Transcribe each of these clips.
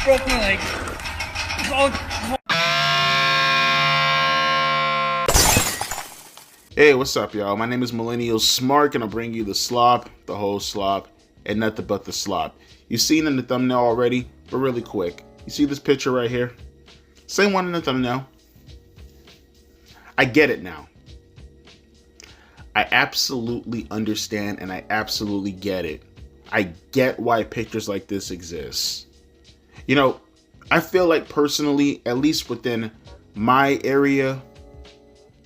broke my leg. Hey, what's up, y'all? My name is Millennial Smart, and I'll bring you the slop, the whole slop, and nothing but the slop. You've seen in the thumbnail already, but really quick. You see this picture right here? Same one in the thumbnail. I get it now. I absolutely understand, and I absolutely get it. I get why pictures like this exist. You know, I feel like personally, at least within my area,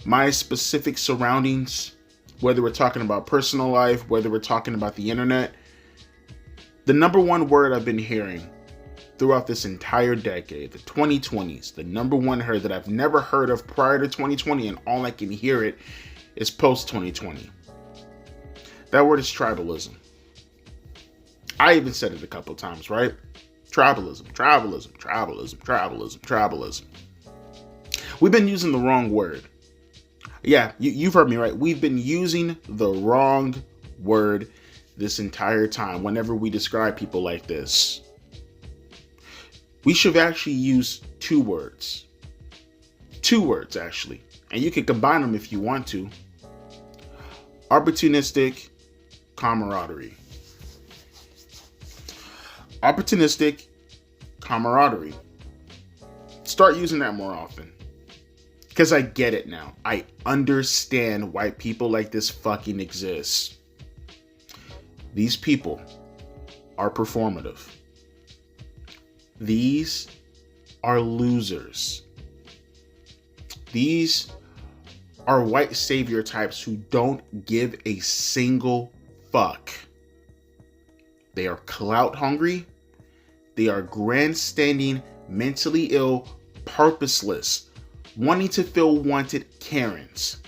my specific surroundings, whether we're talking about personal life, whether we're talking about the internet, the number one word I've been hearing throughout this entire decade, the 2020s, the number one word that I've never heard of prior to 2020, and all I can hear it is post 2020. That word is tribalism. I even said it a couple times, right? Tribalism. We've been using the wrong word. Yeah, you've heard me right. We've been using the wrong word this entire time whenever we describe people like this. We should actually use two words. Two words, actually. And you can combine them if you want to. Opportunistic camaraderie. Opportunistic camaraderie. Start using that more often. Because I get it now. I understand why people like this fucking exist. These people are performative. These are losers. These are white savior types who don't give a single fuck. They are clout hungry. They are grandstanding, mentally ill, purposeless, wanting to feel wanted Karens.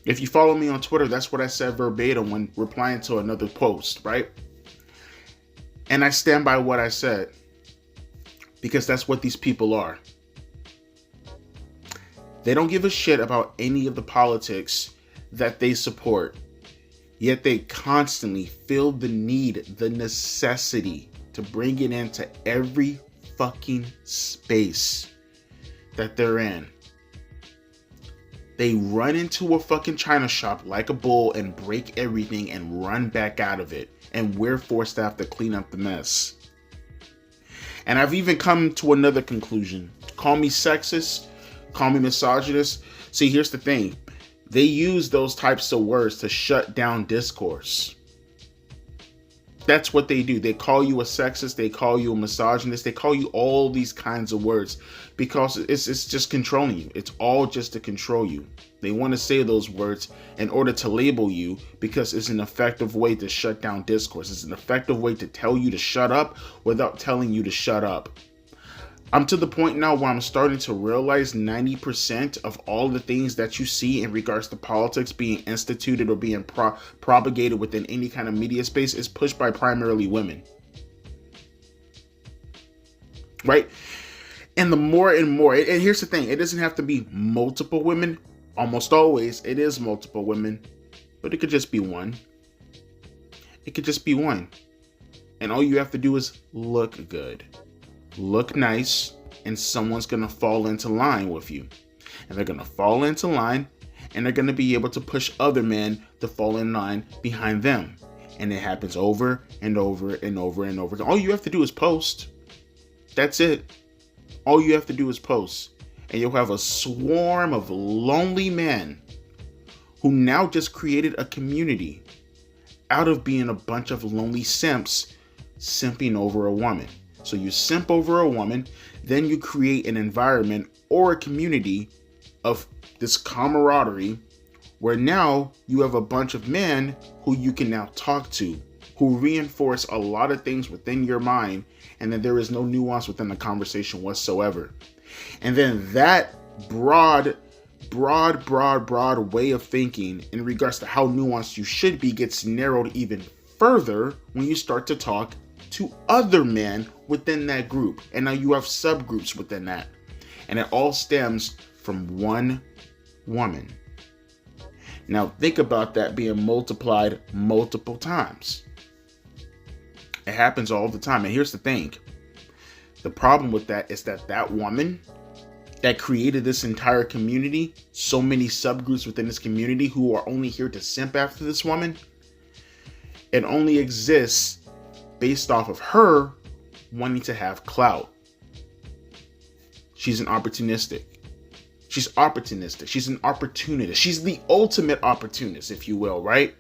If you follow me on Twitter, that's what I said verbatim when replying to another post, right? And I stand by what I said because that's what these people are. They don't give a shit about any of the politics that they support, yet they constantly feel the need, the necessity to bring it into every fucking space that they're in. They run into a fucking china shop like a bull and break everything and run back out of it. And we're forced to have to clean up the mess. And I've even come to another conclusion. Call me sexist, call me misogynist. See, here's the thing. They use those types of words to shut down discourse. That's what they do. They call you a sexist. They call you a misogynist. They call you all these kinds of words because it's just controlling you. It's all just to control you. They want to say those words in order to label you because it's an effective way to shut down discourse. It's an effective way to tell you to shut up without telling you to shut up. I'm to the point now where I'm starting to realize 90% of all the things that you see in regards to politics being instituted or being propagated within any kind of media space is pushed by primarily women. Right? And the more and more, and here's the thing, it doesn't have to be multiple women. Almost always it is multiple women, but it could just be one. It could just be one. And all you have to do is look good. Look nice, and someone's going to fall into line with you. And they're going to fall into line, and they're going to be able to push other men to fall in line behind them. And it happens over and over and over and over. All you have to do is post. That's it. All you have to do is post. And you'll have a swarm of lonely men who now just created a community out of being a bunch of lonely simps simping over a woman. So you simp over a woman, then you create an environment or a community of this camaraderie where now you have a bunch of men who you can now talk to, who reinforce a lot of things within your mind, and then there is no nuance within the conversation whatsoever. And then that broad way of thinking in regards to how nuanced you should be gets narrowed even further when you start to talk to other men within that group. And now you have subgroups within that. And it all stems from one woman. Now think about that being multiplied multiple times. It happens all the time. And here's the thing. The problem with that is that woman that created this entire community, so many subgroups within this community who are only here to simp after this woman, it only exists based off of her wanting to have clout. She's opportunistic. She's an opportunist. She's the ultimate opportunist, if you will, right?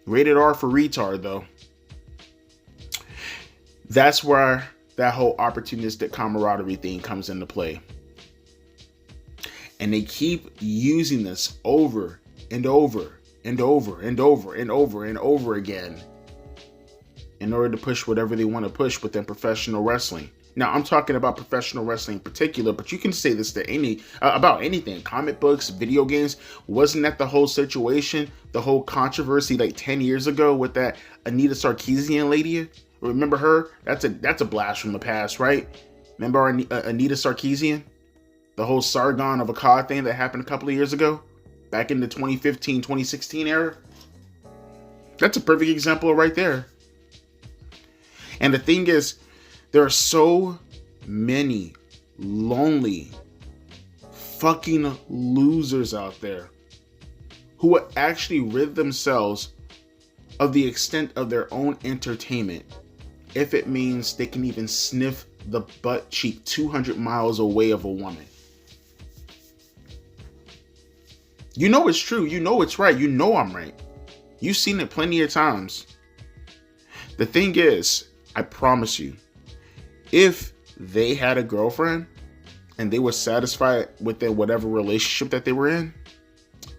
Rated R for retard, though. That's where that whole opportunistic camaraderie thing comes into play. And they keep using this over and over and over and over and over and over again in order to push whatever they want to push within professional wrestling. Now, I'm talking about professional wrestling in particular, but you can say this to about anything. Comic books, video games. Wasn't that the whole situation, the whole controversy like 10 years ago with that Anita Sarkeesian lady? Remember her? That's a blast from the past, right? Remember Anita Sarkeesian? The whole Sargon of Akkad thing that happened a couple of years ago? Back in the 2015, 2016 era? That's a perfect example right there. And the thing is, there are so many lonely fucking losers out there who will actually rid themselves of the extent of their own entertainment if it means they can even sniff the butt cheek 200 miles away of a woman. You know it's true. You know it's right. You know I'm right. You've seen it plenty of times. The thing is, I promise you, if they had a girlfriend and they were satisfied with their whatever relationship that they were in,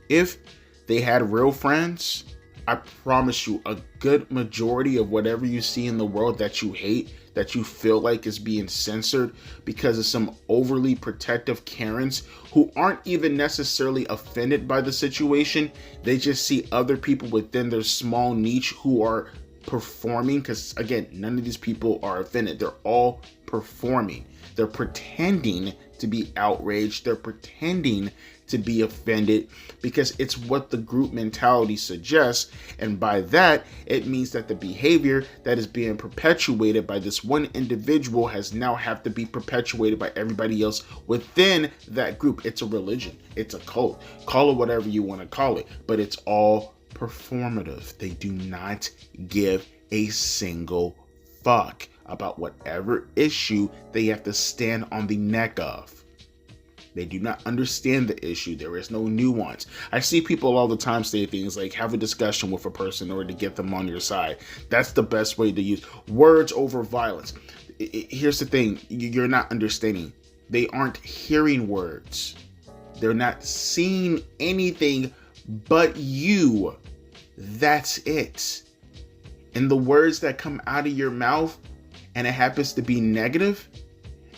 if they had real friends, I promise you a good majority of whatever you see in the world that you hate, that you feel like is being censored because of some overly protective Karens who aren't even necessarily offended by the situation. They just see other people within their small niche who are performing, because again, none of these people are offended. They're all performing. They're pretending to be outraged. They're pretending to be offended because it's what the group mentality suggests. And by that, it means that the behavior that is being perpetuated by this one individual has now have to be perpetuated by everybody else within that group. It's a religion. It's a cult. Call it whatever you want to call it, but it's all performative. They do not give a single fuck about whatever issue they have to stand on the neck of. They do not understand the issue. There is no nuance. I see people all the time say things like, have a discussion with a person in order to get them on your side. That's the best way to use words over violence. Here's the thing. You're not understanding. They aren't hearing words. They're not seeing anything but you. That's it. And the words that come out of your mouth, and it happens to be negative,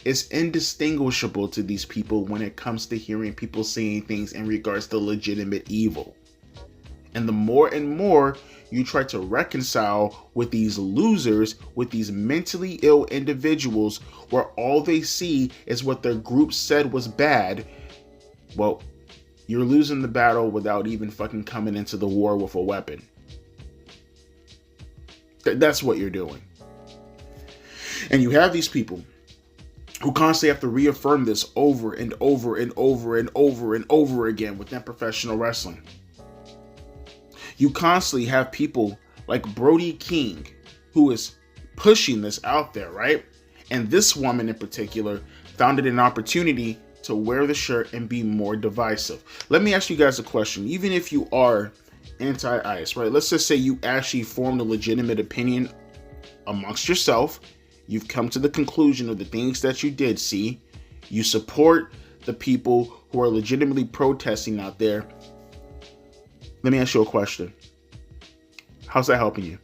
is indistinguishable to these people when it comes to hearing people saying things in regards to legitimate evil. And the more and more you try to reconcile with these losers, with these mentally ill individuals, where all they see is what their group said was bad, well, you're losing the battle without even fucking coming into the war with a weapon. That's what you're doing. And you have these people who constantly have to reaffirm this over and over and over and over and over again within professional wrestling. You constantly have people like Brody King who is pushing this out there, right? And this woman in particular found it an opportunity to wear the shirt and be more divisive. Let me ask you guys a question. Even if you are anti-ICE, right? Let's just say you actually formed a legitimate opinion amongst yourself. You've come to the conclusion of the things that you did see. You support the people who are legitimately protesting out there. Let me ask you a question. How's that helping you?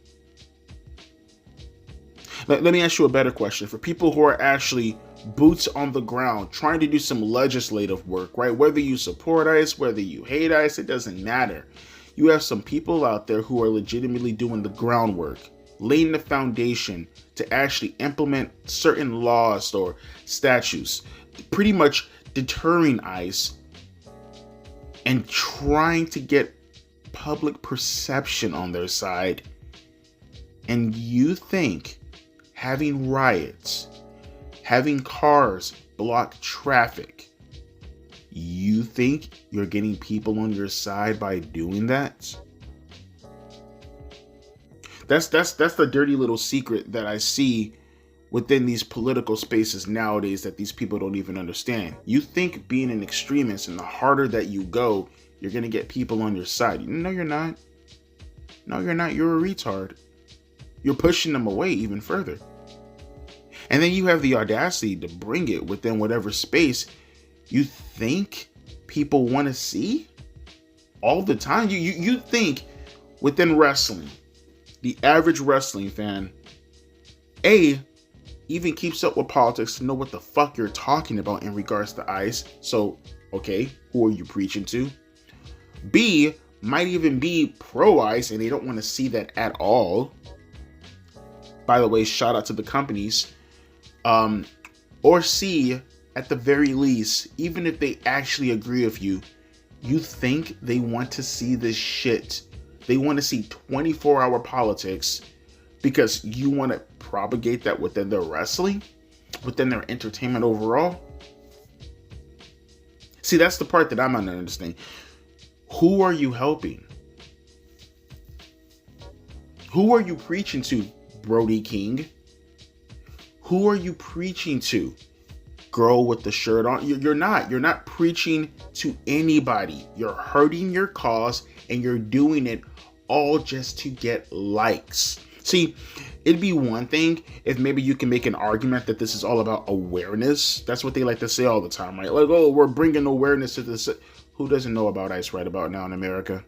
Let me ask you a better question. For people who are actually boots on the ground, trying to do some legislative work, right? Whether you support ICE, whether you hate ICE, it doesn't matter. You have some people out there who are legitimately doing the groundwork, laying the foundation to actually implement certain laws or statutes, pretty much deterring ICE and trying to get public perception on their side. And you think having riots, having cars block traffic. You think you're getting people on your side by doing that? That's the dirty little secret that I see within these political spaces nowadays that these people don't even understand. You think being an extremist, and the harder that you go, you're going to get people on your side. No, you're not. No, you're not. You're a retard. You're pushing them away even further. And then you have the audacity to bring it within whatever space you think people want to see all the time. You think within wrestling, the average wrestling fan, even keeps up with politics to know what the fuck you're talking about in regards to ICE. So, okay, who are you preaching to? B, might even be pro-ICE and they don't want to see that at all. By the way, shout out to the companies. Or C, at the very least, even if they actually agree with you, you think they want to see this shit. They want to see 24-hour politics because you want to propagate that within their wrestling, within their entertainment overall. See, that's the part that I'm not understanding. Who are you helping? Who are you preaching to, Brody King? Who are you preaching to? Girl with the shirt on? You're not preaching to anybody. You're hurting your cause and you're doing it all just to get likes. See, it'd be one thing if maybe you can make an argument that this is all about awareness. That's what they like to say all the time, right? Like, oh, we're bringing awareness to this. Who doesn't know about ICE right about now in America?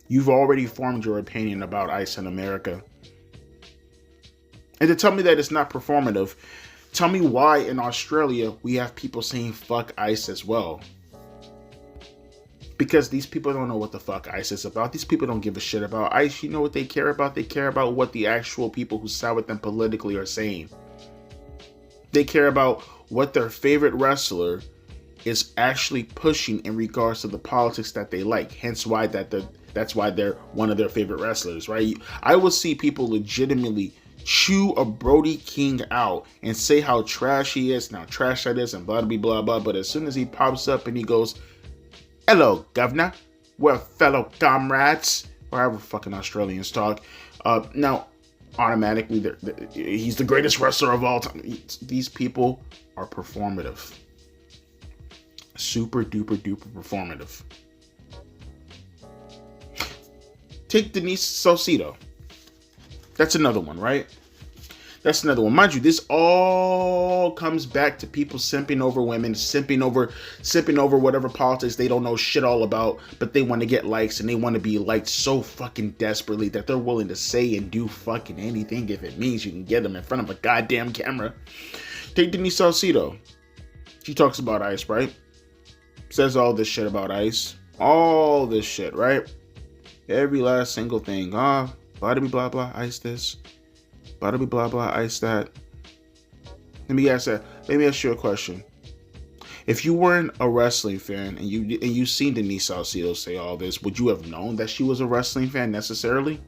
You've already formed your opinion about ICE in America. And to tell me that it's not performative, tell me why in Australia we have people saying fuck ICE as well. Because these people don't know what the fuck ICE is about. These people don't give a shit about ICE. You know what they care about? They care about what the actual people who side with them politically are saying. They care about what their favorite wrestler is actually pushing in regards to the politics that they like. Hence why that's why they're one of their favorite wrestlers, right? I will see people legitimately chew a Brody King out and say how trash he is, and how trash that is, and blah blah blah blah. But as soon as he pops up and he goes, "Hello, governor, we're fellow comrades," or however fucking Australians talk, now automatically he's the greatest wrestler of all time. These people are performative. Super duper duper performative. Take Denise Salcedo. That's another one, right? That's another one. Mind you, this all comes back to people simping over women, simping over whatever politics they don't know shit all about, but they want to get likes and they want to be liked so fucking desperately that they're willing to say and do fucking anything if it means you can get them in front of a goddamn camera. Take Denise Salcedo. She talks about ICE, right? Says all this shit about ICE. All this shit, right? Every last single thing. Blah, blah, blah, blah, ICE this. Blah, blah, blah, blah, ICE that. Let me ask you a question. If you weren't a wrestling fan and you seen Denise Salcedo say all this, would you have known that she was a wrestling fan necessarily?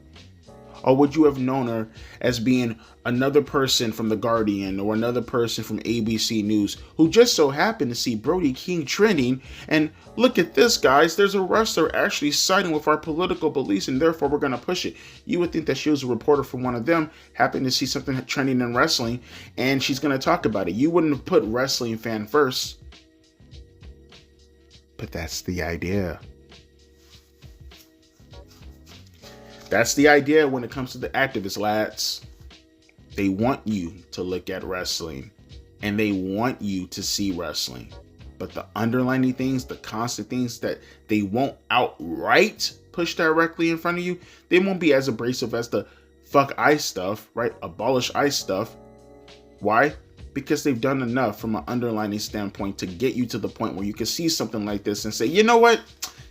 Or would you have known her as being another person from The Guardian or another person from ABC News who just so happened to see Brody King trending and look at this, guys, there's a wrestler actually siding with our political beliefs and therefore we're going to push it. You would think that she was a reporter from one of them, happened to see something trending in wrestling and she's going to talk about it. You wouldn't have put wrestling fan first. But that's the idea. That's the idea when it comes to the activists, lads. They want you to look at wrestling and they want you to see wrestling. But the underlying things, the constant things that they won't outright push directly in front of you, they won't be as abrasive as the fuck ICE stuff, right? Abolish ICE stuff. Why? Because they've done enough from an underlying standpoint to get you to the point where you can see something like this and say, you know what?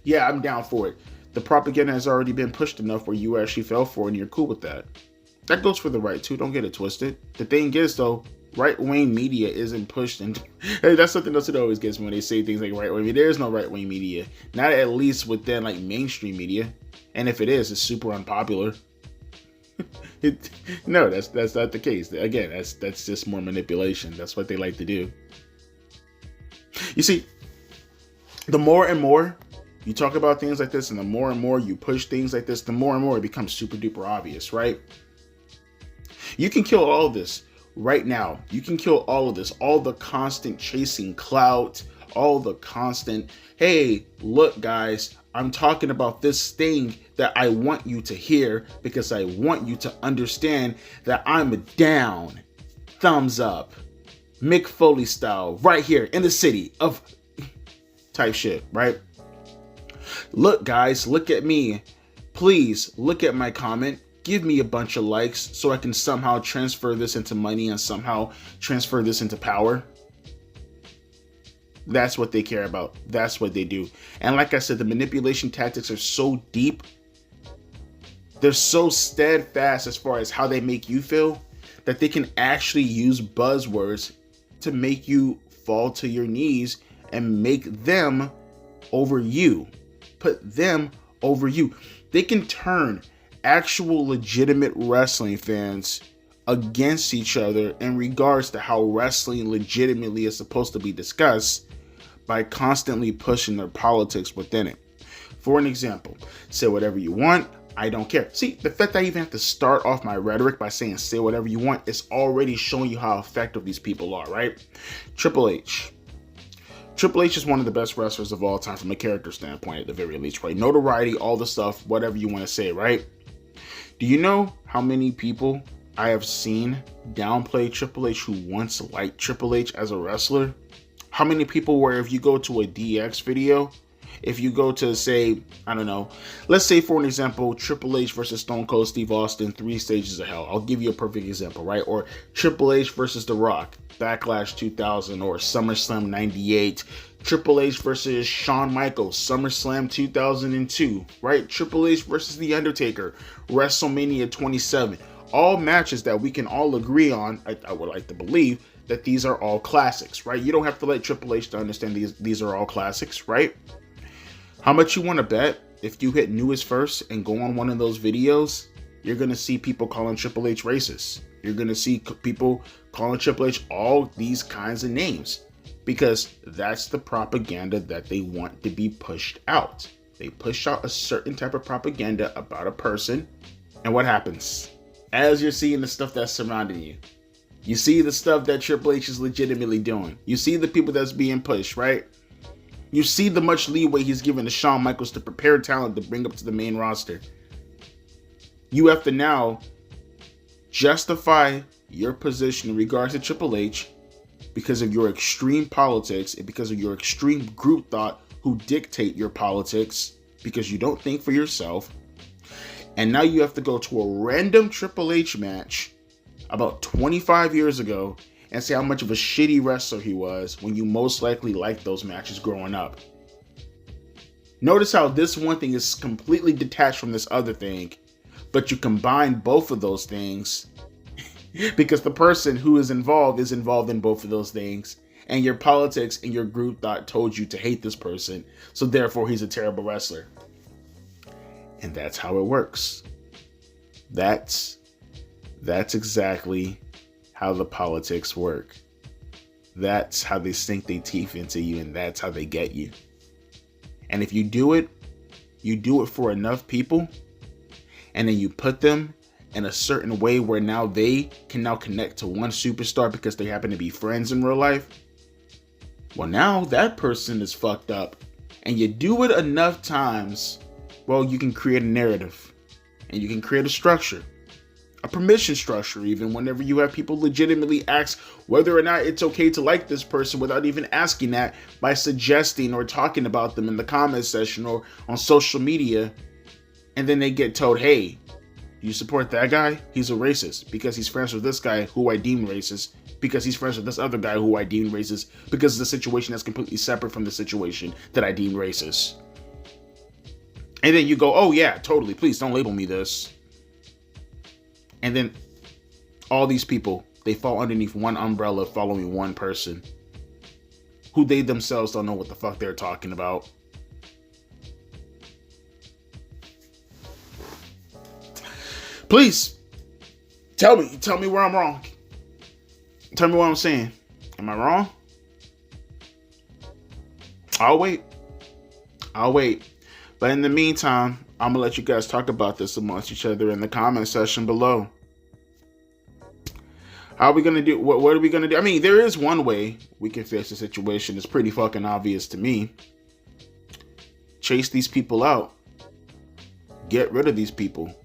Yeah, I'm down for it. The propaganda has already been pushed enough where you actually fell for it and you're cool with that. That goes for the right too. Don't get it twisted. The thing is though, right-wing media isn't pushed into... Hey, that's something else that always gets me when they say things like right-wing media. There is no right-wing media. Not at least within like mainstream media. And if it is, it's super unpopular. No, that's not the case. Again, that's just more manipulation. That's what they like to do. You see, the more and more you talk about things like this, and the more and more you push things like this, the more and more it becomes super duper obvious, right? You can kill all of this right now. You can kill all of this, all the constant chasing clout, all the constant, hey, look, guys, I'm talking about this thing that I want you to hear because I want you to understand that I'm down. Thumbs up. Mick Foley style, right here in the city of type shit, right? Look, guys, look at me. Please look at my comment. Give me a bunch of likes so I can somehow transfer this into money and somehow transfer this into power. That's what they care about. That's what they do. And like I said, the manipulation tactics are so deep. They're so steadfast as far as how they make you feel that they can actually use buzzwords to make you fall to your knees and make them over you. Put them over you. They can turn actual legitimate wrestling fans against each other in regards to how wrestling legitimately is supposed to be discussed by constantly pushing their politics within it. For an example, say whatever you want, I don't care. See, the fact that I even have to start off my rhetoric by saying say whatever you want is already showing you how effective these people are, right? Triple H. Triple H is one of the best wrestlers of all time from a character standpoint at the very least, right? Notoriety, all the stuff, whatever you want to say, right? Do you know how many people I have seen downplay Triple H who once liked Triple H as a wrestler? How many people where if you go to a DX video, if you go to say, I don't know, let's say for an example, Triple H versus Stone Cold Steve Austin, 3 Stages of Hell. I'll give you a perfect example, right? Or Triple H versus The Rock, Backlash 2000 or SummerSlam 98. Triple H versus Shawn Michaels, SummerSlam 2002, right? Triple H versus The Undertaker, WrestleMania 27. All matches that we can all agree on, I would like to believe, that these are all classics, right? You don't have to let Triple H to understand these are all classics, right? How much you want to bet if you hit newest first and go on one of those videos, you're going to see people calling Triple H racist. You're going to see people calling Triple H all these kinds of names because that's the propaganda that they want to be pushed out. They push out a certain type of propaganda about a person, and what happens? As you're seeing the stuff that's surrounding you, you see the stuff that Triple H is legitimately doing. You see the people that's being pushed, right? You see the much leeway he's given to Shawn Michaels to prepare talent to bring up to the main roster. You have to now justify your position in regards to Triple H because of your extreme politics and because of your extreme group thought who dictate your politics because you don't think for yourself. And now you have to go to a random Triple H match about 25 years ago and say how much of a shitty wrestler he was when you most likely liked those matches growing up. Notice how this one thing is completely detached from this other thing, but you combine both of those things because the person who is involved in both of those things, and your politics and your group thought told you to hate this person, so therefore he's a terrible wrestler. And that's how it works. That's exactly how the politics work. That's how they sink their teeth into you, and that's how they get you. And if you do it for enough people, and then you put them in a certain way where now they can now connect to one superstar because they happen to be friends in real life, well, now that person is fucked up. And you do it enough times, well, you can create a narrative, and you can create a structure. A permission structure, even whenever you have people legitimately ask whether or not it's okay to like this person without even asking that by suggesting or talking about them in the comment section or on social media. And then they get told, hey, you support that guy? He's a racist because he's friends with this guy who I deem racist, because he's friends with this other guy who I deem racist, because the situation that's completely separate from the situation that I deem racist. And then you go, oh yeah, totally, please don't label me this. And then all these people, they fall underneath one umbrella following one person who they themselves don't know what the fuck they're talking about. Please Tell me where I'm wrong. Tell me what I'm saying. Am I wrong? I'll wait. But in the meantime, I'm gonna let you guys talk about this amongst each other in the comment section below. How are we gonna do? What are we gonna do? I mean, there is one way we can fix the situation. It's pretty fucking obvious to me. Chase these people out. Get rid of these people.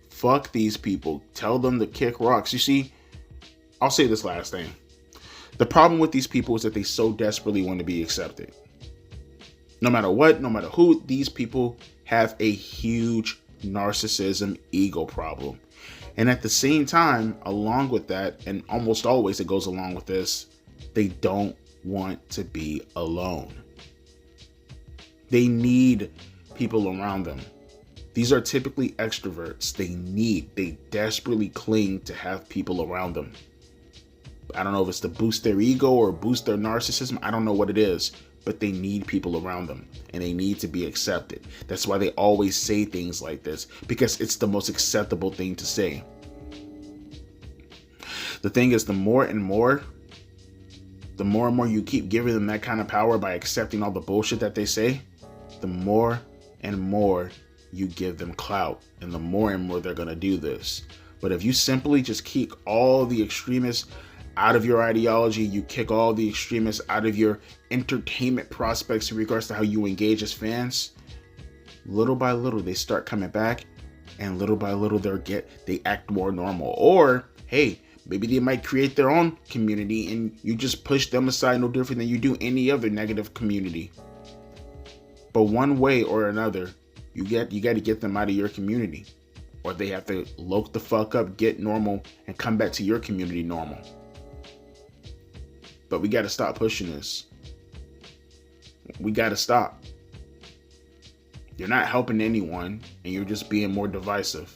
Fuck these people. Tell them to kick rocks. You see, I'll say this last thing. The problem with these people is that they so desperately want to be accepted. No matter what, no matter who, these people have a huge narcissism ego problem. And at the same time, along with that, and almost always it goes along with this, they don't want to be alone. They need people around them. These are typically extroverts. They desperately cling to have people around them. I don't know if it's to boost their ego or boost their narcissism. I don't know what it is, but they need people around them and they need to be accepted. That's why they always say things like this, because it's the most acceptable thing to say. The thing is, the more and more you keep giving them that kind of power by accepting all the bullshit that they say, the more and more you give them clout, and the more and more they're going to do this. But if you simply just kick all the extremists out of your ideology, you kick all the extremists out of your entertainment prospects in regards to how you engage as fans, little by little they start coming back, and little by little they act more normal. Or hey, maybe they might create their own community and you just push them aside, no different than you do any other negative community. But one way or another, you got to get them out of your community, or they have to loke the fuck up, get normal, and come back to your community normal. But we got to stop pushing this. We got to stop. You're not helping anyone, and you're just being more divisive.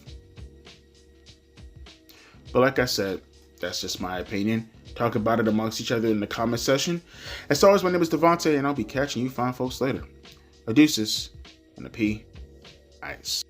But like I said, that's just my opinion. Talk about it amongst each other in the comment section. As always, my name is Devontae, and I'll be catching you fine folks later. A deuces and a P. Ice.